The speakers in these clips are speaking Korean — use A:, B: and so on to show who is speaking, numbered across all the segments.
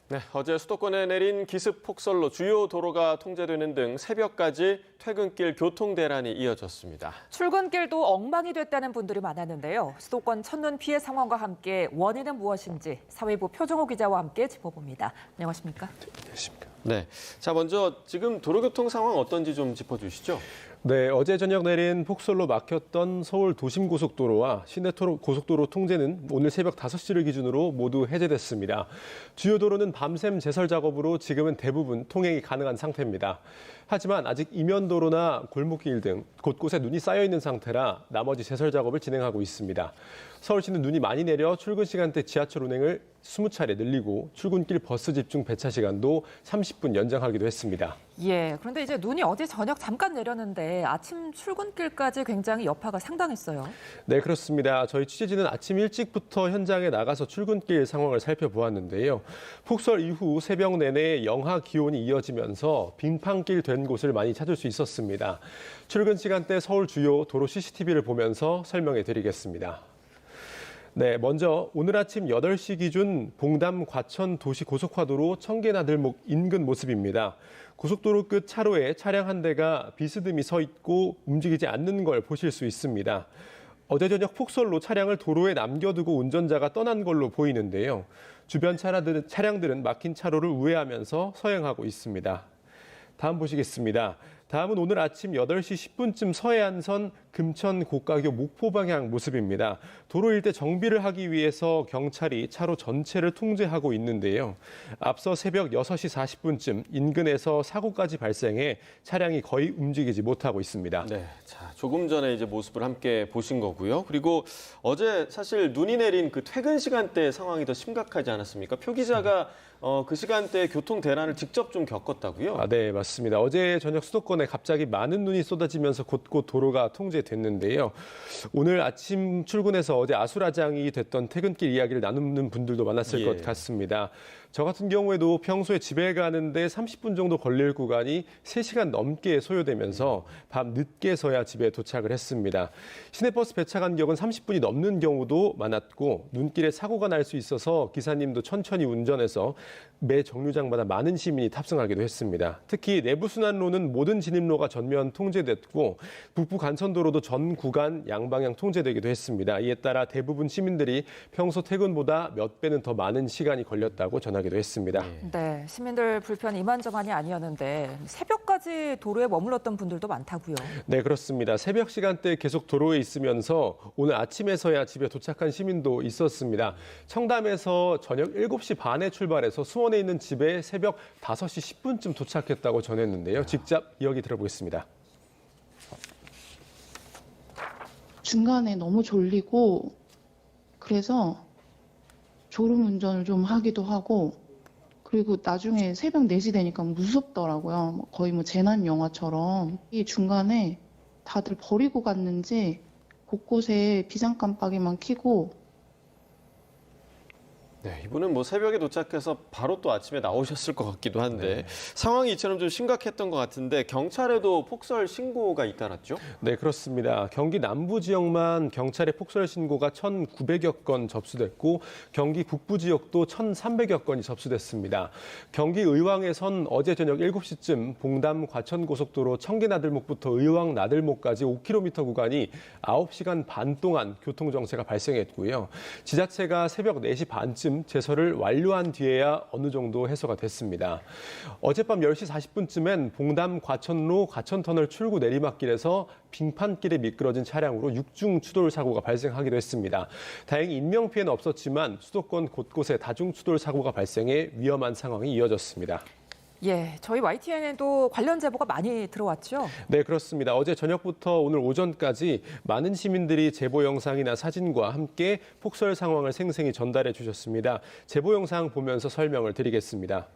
A: 네, 어제 수도권에 내린 기습 폭설로 주요 도로가 통제되는 등 새벽까지 퇴근길 교통 대란이 이어졌습니다.
B: 출근길도 엉망이 됐다는 분들이 많았는데요. 수도권 첫눈 피해 상황과 함께 원인은 무엇인지 사회부 표정호 기자와 함께 짚어봅니다. 안녕하십니까?
A: 네, 자 먼저 지금 도로교통 상황 어떤지 좀 짚어주시죠.
C: 네, 어제 저녁 내린 폭설로 막혔던 서울 도심고속도로와 시내고속도로 통제는 오늘 새벽 5시를 기준으로 모두 해제됐습니다. 주요 도로는 밤샘 제설 작업으로 지금은 대부분 통행이 가능한 상태입니다. 하지만 아직 이면도로나 골목길 등 곳곳에 눈이 쌓여 있는 상태라 나머지 제설 작업을 진행하고 있습니다. 서울시는 눈이 많이 내려 출근 시간대 지하철 운행을 20차례 늘리고 출근길 버스 집중 배차 시간도 30분 연장하기도 했습니다.
B: 예, 그런데 이제 눈이 어제 저녁 잠깐 내렸는데 아침 출근길까지 굉장히 여파가 상당했어요.
C: 네, 그렇습니다. 저희 취재진은 아침 일찍부터 현장에 나가서 출근길 상황을 살펴보았는데요. 폭설 이후 새벽 내내 영하 기온이 이어지면서 빙판길 된 곳을 많이 찾을 수 있었습니다. 출근 시간대 서울 주요 도로 CCTV를 보면서 설명해 드리겠습니다. 네, 먼저 오늘 아침 8시 기준 봉담 과천 도시고속화도로 청계나들목 인근 모습입니다. 고속도로 끝 차로에 차량 한 대가 비스듬히 서 있고 움직이지 않는 걸 보실 수 있습니다. 어제 저녁 폭설로 차량을 도로에 남겨두고 운전자가 떠난 걸로 보이는데요. 주변 차량들은 막힌 차로를 우회하면서 서행하고 있습니다. 다음 보시겠습니다. 다음은 오늘 아침 8시 10분쯤 서해안선 금천 고가교 목포 방향 모습입니다. 도로 일대 정비를 하기 위해서 경찰이 차로 전체를 통제하고 있는데요. 앞서 새벽 6시 40분쯤 인근에서 사고까지 발생해 차량이 거의 움직이지 못하고 있습니다.
A: 네, 자 조금 전에 이제 모습을 함께 보신 거고요. 그리고 어제 사실 눈이 내린 그 퇴근 시간대 상황이 더 심각하지 않았습니까? 표 기자가 그 시간대에 교통 대란을 직접 좀 겪었다고요?
C: 네, 맞습니다. 어제 저녁 수도권에 갑자기 많은 눈이 쏟아지면서 곳곳 도로가 통제됐는데요. 오늘 아침 출근해서 어제 아수라장이 됐던 퇴근길 이야기를 나누는 분들도 많았을 것 같습니다. 저 같은 경우에도 평소에 집에 가는데 30분 정도 걸릴 구간이 3시간 넘게 소요되면서 밤 늦게서야 집에 도착을 했습니다. 시내버스 배차 간격은 30분이 넘는 경우도 많았고 눈길에 사고가 날 수 있어서 기사님도 천천히 운전해서 매 정류장마다 많은 시민이 탑승하기도 했습니다. 특히 내부순환로는 모든 진입로가 전면 통제됐고 북부 간선도로도 전 구간 양방향 통제되기도 했습니다. 이에 따라 대부분 시민들이 평소 퇴근보다 몇 배는 더 많은 시간이 걸렸다고 전하기도 했습니다.
B: 네, 시민들 불편이 이만저만이 아니었는데 새벽까지 도로에 머물렀던 분들도 많다고요.
C: 네, 그렇습니다. 새벽 시간대 계속 도로에 있으면서 오늘 아침에서야 집에 도착한 시민도 있었습니다. 청담에서 저녁 7시 반에 출발해서 수원에 있는 집에 새벽 5시 10분쯤 도착했다고 전했는데요. 직접 이야기 들어보겠습니다.
D: 중간에 너무 졸리고 그래서 졸음운전을 좀 하기도 하고 그리고 나중에 새벽 4시 되니까 무섭더라고요. 거의 뭐 재난 영화처럼. 이 중간에 다들 버리고 갔는지 곳곳에 비상 깜빡이만 켜고
A: 네, 이분은 뭐 새벽에 도착해서 바로 또 아침에 나오셨을 것 같기도 한데 상황이 이처럼 좀 심각했던 것 같은데 경찰에도 폭설 신고가 잇따랐죠?
C: 네, 그렇습니다. 경기 남부 지역만 경찰의 폭설 신고가 1,900여 건 접수됐고 경기 북부 지역도 1,300여 건이 접수됐습니다. 경기 의왕에선 어제 저녁 7시쯤 봉담 과천고속도로 청계나들목부터 의왕 나들목까지 5km 구간이 9시간 반 동안 교통정체가 발생했고요. 지자체가 새벽 4시 반쯤 제설을 완료한 뒤에야 어느 정도 해소가 됐습니다. 어젯밤 10시 40분쯤엔 봉담 과천로 과천터널 출구 내리막길에서 빙판길에 미끄러진 차량으로 6중 추돌 사고가 발생하기도 했습니다. 다행히 인명피해는 없었지만 수도권 곳곳에 다중 추돌 사고가 발생해 위험한 상황이 이어졌습니다.
B: 예, 저희 YTN에도 관련 제보가 많이 들어왔죠?
C: 네, 그렇습니다. 어제 저녁부터 오늘 오전까지 많은 시민들이 제보 영상이나 사진과 함께 폭설 상황을 생생히 전달해 주셨습니다. 제보 영상 보면서 설명을 드리겠습니다.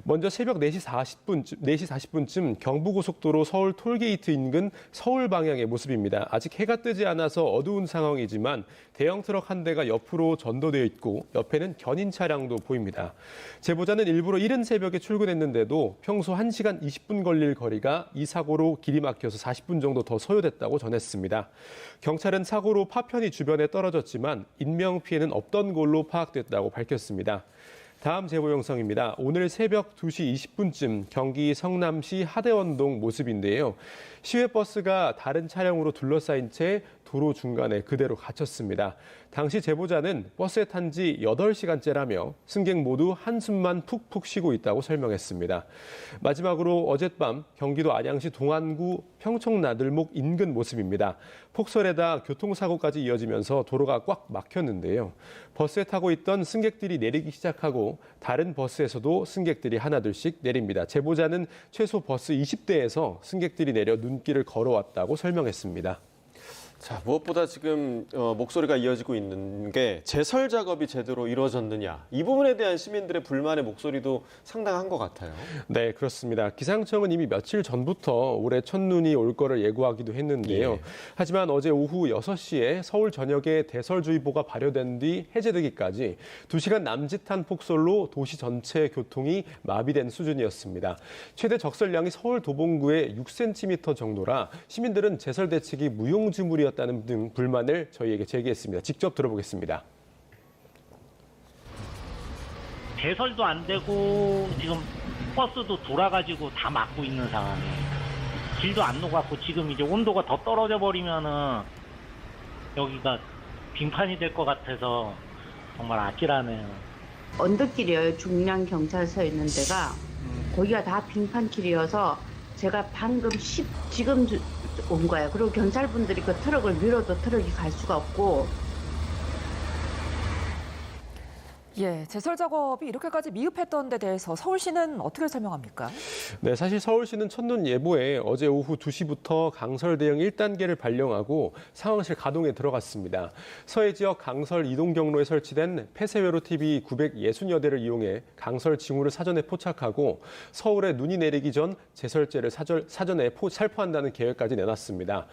C: 먼저 새벽 4시 40분쯤 경부고속도로 서울 톨게이트 인근 서울 방향의 모습입니다. 아직 해가 뜨지 않아서 어두운 상황이지만 대형 트럭 한 대가 옆으로 전도되어 있고 옆에는 견인 차량도 보입니다. 제보자는 일부러 이른 새벽에 출근했는데도 평소 1시간 20분 걸릴 거리가 이 사고로 길이 막혀서 40분 정도 더 소요됐다고 전했습니다. 경찰은 사고로 파편이 주변에 떨어졌지만 인명피해는 없던 걸로 파악됐다고 밝혔습니다. 다음 제보 영상입니다. 오늘 새벽 2시 20분쯤 경기 성남시 하대원동 모습인데요. 시외버스가 다른 차량으로 둘러싸인 채 도로 중간에 그대로 갇혔습니다. 당시 제보자는 버스에 탄 지 8시간째라며 승객 모두 한숨만 푹푹 쉬고 있다고 설명했습니다. 마지막으로 어젯밤 경기도 안양시 동안구 평청나들목 인근 모습입니다. 폭설에다 교통사고까지 이어지면서 도로가 꽉 막혔는데요. 버스에 타고 있던 승객들이 내리기 시작하고 다른 버스에서도 승객들이 하나둘씩 내립니다. 제보자는 최소 버스 20대에서 승객들이 내려 눈길을 걸어왔다고 설명했습니다.
A: 자, 무엇보다 지금 목소리가 이어지고 있는 게 제설 작업이 제대로 이루어졌느냐. 이 부분에 대한 시민들의 불만의 목소리도 상당한 것 같아요.
C: 네, 그렇습니다. 기상청은 이미 며칠 전부터 올해 첫눈이 올 거를 예고하기도 했는데요.
A: 예.
C: 하지만 어제 오후 6시에 서울 전역에 대설주의보가 발효된 뒤 해제되기까지 2시간 남짓한 폭설로 도시 전체 교통이 마비된 수준이었습니다. 최대 적설량이 서울 도봉구에 6cm 정도라 시민들은 제설 대책이 무용지물이었다는 등 불만을 저희에게 제기했습니다. 직접 들어보겠습니다.
E: 대설도 안 되고 지금 버스도 돌아가지고 다 막고 있는 상황이에요. 길도 안 녹았고 지금 이제 온도가 더 떨어져 버리면은 여기가 빙판이 될 것 같아서 정말 아찔하네요.
F: 언덕길이에요. 중량 경찰서 있는 데가 거기가 다 빙판길이어서 제가 방금 지금 온 거예요. 그리고 경찰분들이 그 트럭을 밀어도 트럭이 갈 수가 없고.
B: 예, 제설 작업이 이렇게까지 미흡했던 데 대해서 서울시는 어떻게 설명합니까?
C: 네, 사실 서울시는 첫눈 예보에 어제 오후 2시부터 강설 대응 1단계를 발령하고 상황실 가동에 들어갔습니다. 서해 지역 강설 이동 경로에 설치된 폐쇄회로 TV 960여 대를 이용해 강설 징후를 사전에 포착하고 서울에 눈이 내리기 전 제설제를 사전에 살포한다는 계획까지 내놨습니다.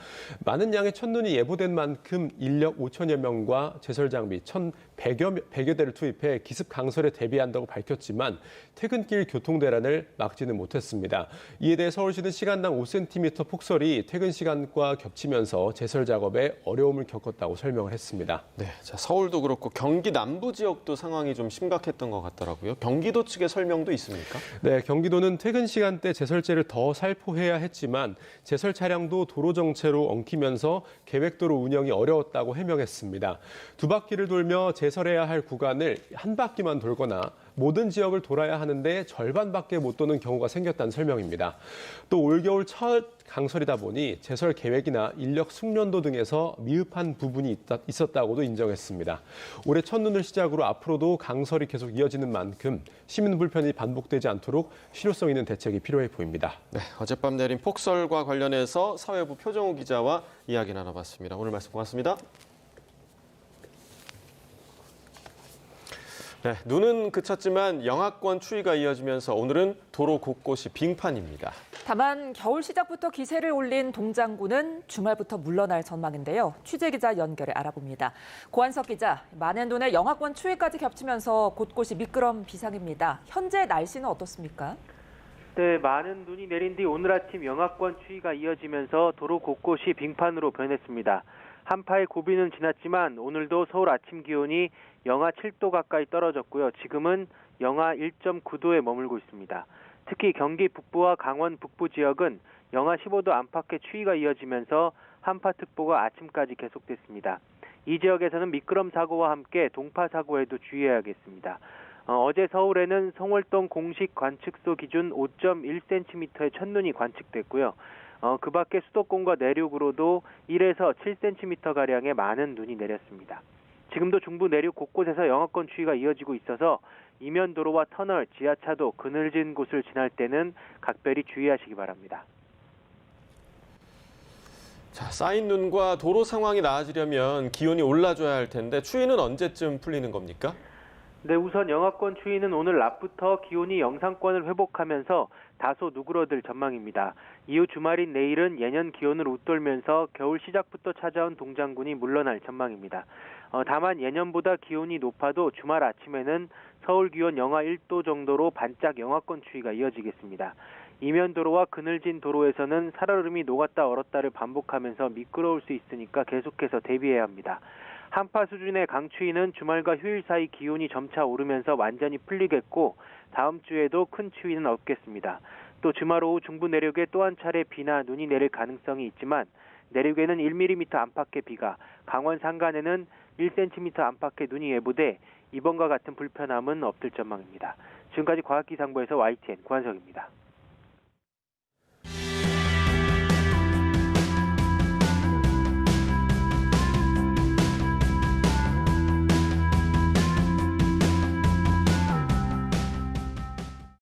C: 많은 양의 첫눈이 예보된 만큼 인력 5천여 명과 제설 장비 1,100여 대를 투입해 기습 강설에 대비한다고 밝혔지만 퇴근길 교통대란을 막지는 못했습니다. 이에 대해 서울시는 시간당 5cm 폭설이 퇴근 시간과 겹치면서 제설 작업에 어려움을 겪었다고 설명을 했습니다.
A: 네, 자, 서울도 그렇고 경기 남부 지역도 상황이 좀 심각했던 것 같더라고요. 경기도 측의 설명도 있습니까?
C: 네, 경기도는 퇴근 시간대 제설제를 더 살포해야 했지만 제설 차량도 도로 정체로 엉키면서 계획도로 운영이 어려웠다고 해명했습니다. 두 바퀴를 돌며 제설해야 할 구간을 한 바퀴만 돌거나 모든 지역을 돌아야 하는데 절반밖에 못 도는 경우가 생겼다는 설명입니다. 또 올겨울 첫 강설이다 보니 제설 계획이나 인력 숙련도 등에서 미흡한 부분이 있었다고도 인정했습니다. 올해 첫눈을 시작으로 앞으로도 강설이 계속 이어지는 만큼 시민 불편이 반복되지 않도록 실효성 있는 대책이 필요해 보입니다.
A: 네, 어젯밤 내린 폭설과 관련해서 사회부 표정우 기자와 이야기 나눠봤습니다. 오늘 말씀 고맙습니다. 네, 눈은 그쳤지만 영하권 추위가 이어지면서 오늘은 도로 곳곳이 빙판입니다.
B: 다만 겨울 시작부터 기세를 올린 동장군은 주말부터 물러날 전망인데요. 취재기자 연결해 알아봅니다. 고한석 기자, 많은 눈에 영하권 추위까지 겹치면서 곳곳이 미끄럼 비상입니다. 현재 날씨는 어떻습니까?
G: 네, 많은 눈이 내린 뒤 오늘 아침 영하권 추위가 이어지면서 도로 곳곳이 빙판으로 변했습니다. 한파의 고비는 지났지만 오늘도 서울 아침 기온이 영하 7도 가까이 떨어졌고요. 지금은 영하 1.9도에 머물고 있습니다. 특히 경기 북부와 강원 북부 지역은 영하 15도 안팎의 추위가 이어지면서 한파특보가 아침까지 계속됐습니다. 이 지역에서는 미끄럼 사고와 함께 동파 사고에도 주의해야겠습니다. 어제 서울에는 송월동 공식 관측소 기준 5.1cm의 첫눈이 관측됐고요. 그 밖에 수도권과 내륙으로도 1에서 7cm가량의 많은 눈이 내렸습니다. 지금도 중부 내륙 곳곳에서 영하권 추위가 이어지고 있어서 이면도로와 터널, 지하차도, 그늘진 곳을 지날 때는 각별히 주의하시기 바랍니다.
A: 자, 쌓인 눈과 도로 상황이 나아지려면 기온이 올라줘야 할 텐데 추위는 언제쯤 풀리는 겁니까?
G: 네, 우선 영하권 추위는 오늘 낮부터 기온이 영상권을 회복하면서 다소 누그러들 전망입니다. 이후 주말인 내일은 예년 기온을 웃돌면서 겨울 시작부터 찾아온 동장군이 물러날 전망입니다. 다만 예년보다 기온이 높아도 주말 아침에는 서울 기온 영하 1도 정도로 반짝 영하권 추위가 이어지겠습니다. 이면도로와 그늘진 도로에서는 살얼음이 녹았다 얼었다를 반복하면서 미끄러울 수 있으니까 계속해서 대비해야 합니다. 한파 수준의 강추위는 주말과 휴일 사이 기온이 점차 오르면서 완전히 풀리겠고 다음 주에도 큰 추위는 없겠습니다. 또 주말 오후 중부 내륙에 또 한 차례 비나 눈이 내릴 가능성이 있지만 내륙에는 1mm 안팎의 비가, 강원 산간에는 1cm 안팎의 눈이 예보돼 이번과 같은 불편함은 없을 전망입니다. 지금까지 과학기상부에서 YTN 구한석입니다.